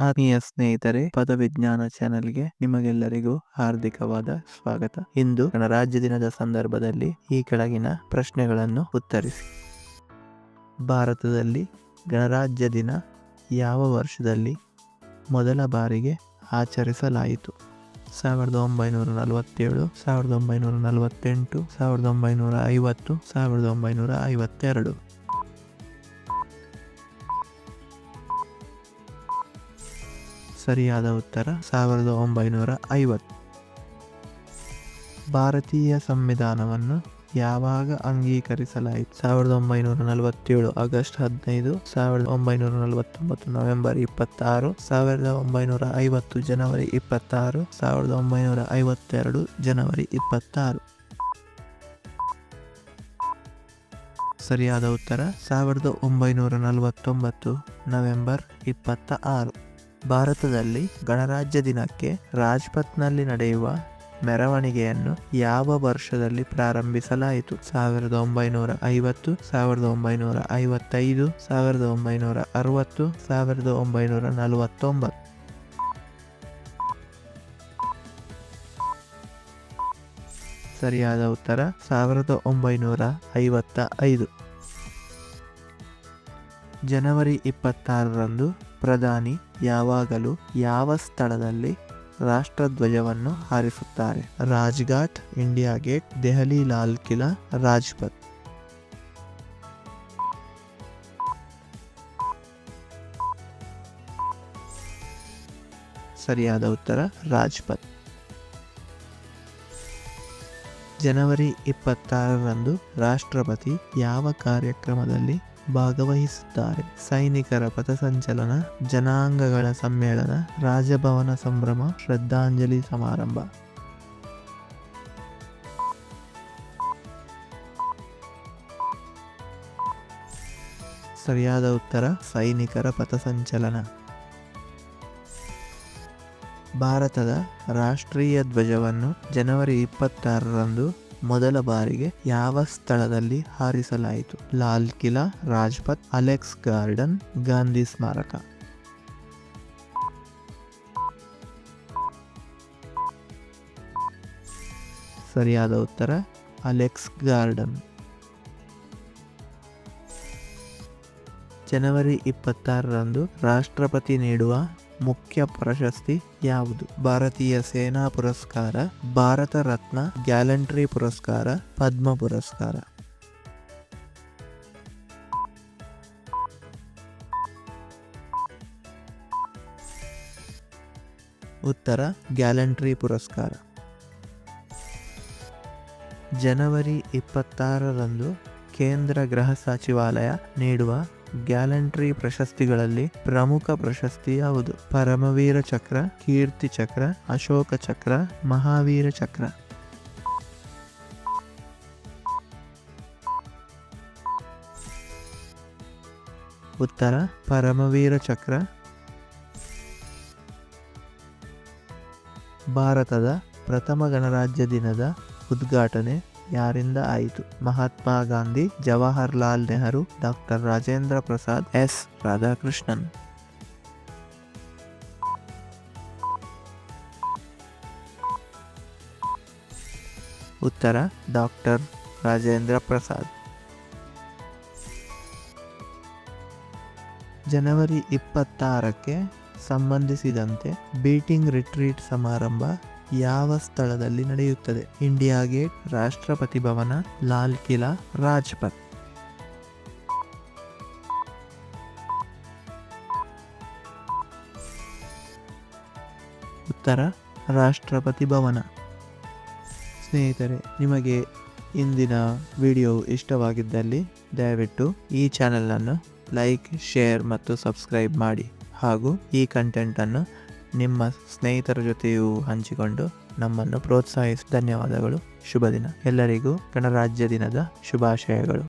ಆತ್ಮೀಯ ಸ್ನೇಹಿತರೆ, ಪದವಿಜ್ಞಾನ ಚಾನೆಲ್ಗೆ ನಿಮಗೆಲ್ಲರಿಗೂ ಹಾರ್ದಿಕವಾದ ಸ್ವಾಗತ. ಇಂದು ಗಣರಾಜ್ಯ ದಿನದ ಸಂದರ್ಭದಲ್ಲಿ ಈ ಕೆಳಗಿನ ಪ್ರಶ್ನೆಗಳನ್ನು ಉತ್ತರಿಸಿ. ಭಾರತದಲ್ಲಿ ಗಣರಾಜ್ಯ ದಿನ ಯಾವ ವರ್ಷದಲ್ಲಿ ಮೊದಲ ಬಾರಿಗೆ ಆಚರಿಸಲಾಯಿತು? 1947, 1948, 1950, 1952. ಸರಿಯಾದ ಉತ್ತರ 1950. ಭಾರತೀಯ ಸಂವಿಧಾನವನ್ನು ಯಾವಾಗ ಅಂಗೀಕರಿಸಲಾಯಿತು? 1947 ಆಗಸ್ಟ್ 15, 1949 ನವೆಂಬರ್ 26, 1950 ಜನವರಿ 26, 1952 ಜನವರಿ 26. ಸರಿಯಾದ ಉತ್ತರ 1949 ನವೆಂಬರ್ 26. ಭಾರತದಲ್ಲಿ ಗಣರಾಜ್ಯ ದಿನಕ್ಕೆ ರಾಜ್ಪಥ್ನಲ್ಲಿ ನಡೆಯುವ ಮೆರವಣಿಗೆಯನ್ನು ಯಾವ ವರ್ಷದಲ್ಲಿ ಪ್ರಾರಂಭಿಸಲಾಯಿತು? 1950, 1955, 1960, 1949. ಸರಿಯಾದ ಉತ್ತರ 1955. ಜನವರಿ 26ರಂದು ಪ್ರಧಾನಿ ಯಾವಾಗಲೂ ಯಾವ ಸ್ಥಳದಲ್ಲಿ ರಾಷ್ಟ್ರಧ್ವಜವನ್ನು ಹಾರಿಸುತ್ತಾರೆ? ರಾಜ್ಘಾಟ್, ಇಂಡಿಯಾ ಗೇಟ್, ದೆಹಲಿ ಲಾಲ್ ಕಿಲಾ, ರಾಜ್ಪಥ್. ಸರಿಯಾದ ಉತ್ತರ ರಾಜ್ಪಥ್. ಜನವರಿ 26ರಂದು ರಾಷ್ಟ್ರಪತಿ ಯಾವ ಕಾರ್ಯಕ್ರಮದಲ್ಲಿ ಭಾಗವಹಿಸುತ್ತಾರೆ? ಸೈನಿಕರ ಪಥಸಂಚಲನ, ಜನಾಂಗಗಳ ಸಮ್ಮೇಳನ, ರಾಜಭವನ ಸಂಭ್ರಮ, ಶ್ರದ್ಧಾಂಜಲಿ ಸಮಾರಂಭ. ಸರಿಯಾದ ಉತ್ತರ ಸೈನಿಕರ ಪಥಸಂಚಲನ. ಭಾರತದ ರಾಷ್ಟ್ರೀಯ ಧ್ವಜವನ್ನು ಜನವರಿ 26ರಂದು ಮೊದಲ ಬಾರಿಗೆ ಯಾವ ಸ್ಥಳದಲ್ಲಿ ಹಾರಿಸಲಾಯಿತು? ಲಾಲ್ ಕಿಲಾ, ರಾಜ್ಪಥ್, ಅಲೆಕ್ಸ್ ಗಾರ್ಡನ್, ಗಾಂಧಿ ಸ್ಮಾರಕ. ಸರಿಯಾದ ಉತ್ತರ ಅಲೆಕ್ಸ್ ಗಾರ್ಡನ್. ಜನವರಿ 26ರಂದು ರಾಷ್ಟ್ರಪತಿ ನೀಡುವ ಮುಖ್ಯ ಪ್ರಶಸ್ತಿ ಯಾವುದು? ಭಾರತೀಯ ಸೇನಾ ಪುರಸ್ಕಾರ, ಭಾರತ ರತ್ನ, ಗ್ಯಾಲಂಟ್ರಿ ಪುರಸ್ಕಾರ, ಪದ್ಮ ಪುರಸ್ಕಾರ. ಉತ್ತರ ಗ್ಯಾಲಂಟ್ರಿ ಪುರಸ್ಕಾರ. ಜನವರಿ 26ರಂದು ಕೇಂದ್ರ ಗೃಹ ಸಚಿವಾಲಯ ನೀಡುವ ಗ್ಯಾಲಂಟ್ರಿ ಪ್ರಶಸ್ತಿಗಳಲ್ಲಿ ಪ್ರಮುಖ ಪ್ರಶಸ್ತಿ ಯಾವುದು? ಪರಮವೀರ ಚಕ್ರ, ಕೀರ್ತಿ ಚಕ್ರ, ಅಶೋಕ ಚಕ್ರ, ಮಹಾವೀರ ಚಕ್ರ. ಉತ್ತರ ಪರಮವೀರ ಚಕ್ರ. ಭಾರತದ ಪ್ರಥಮ ಗಣರಾಜ್ಯ ದಿನದ ಉದ್ಘಾಟನೆ ಯಾರಿಂದ ಆಯಿತು? Mahatma Gandhi, Jawaharlal Nehru, doctor Rajendra Prasad, S Radhakrishnan. ಉತ್ತರ ಡಾಕ್ಟರ್ ರಾಜೇಂದ್ರ ಪ್ರಸಾದ್. ಜನವರಿ 26ಕ್ಕೆ ಸಂಬಂಧಿಸಿದಂತೆ ಬೀಟಿಂಗ್ ರಿಟ್ರೀಟ್ ಸಮಾರಂಭ ಯಾವ ಸ್ಥಳದಲ್ಲಿ ನಡೆಯುತ್ತದೆ? ಇಂಡಿಯಾ ಗೇಟ್, ರಾಷ್ಟ್ರಪತಿ ಭವನ, ಲಾಲ್ ಕಿಲಾ, ರಾಜ್ಪಥ್. ಉತ್ತರ ರಾಷ್ಟ್ರಪತಿ ಭವನ. ಸ್ನೇಹಿತರೆ, ನಿಮಗೆ ಇಂದಿನ ವಿಡಿಯೋ ಇಷ್ಟವಾಗಿದ್ದಲ್ಲಿ ದಯವಿಟ್ಟು ಈ ಚಾನೆಲನ್ನು ಲೈಕ್, ಶೇರ್ ಮತ್ತು ಸಬ್ಸ್ಕ್ರೈಬ್ ಮಾಡಿ ಹಾಗೂ ಈ ಕಂಟೆಂಟನ್ನು ನಿಮ್ಮ ಸ್ನೇಹಿತರ ಜೊತೆಯೂ ಹಂಚಿಕೊಂಡು ನಮ್ಮನ್ನು ಪ್ರೋತ್ಸಾಹಿಸಿ. ಧನ್ಯವಾದಗಳು. ಶುಭ ದಿನ. ಎಲ್ಲರಿಗೂ ಗಣರಾಜ್ಯ ದಿನದ ಶುಭಾಶಯಗಳು.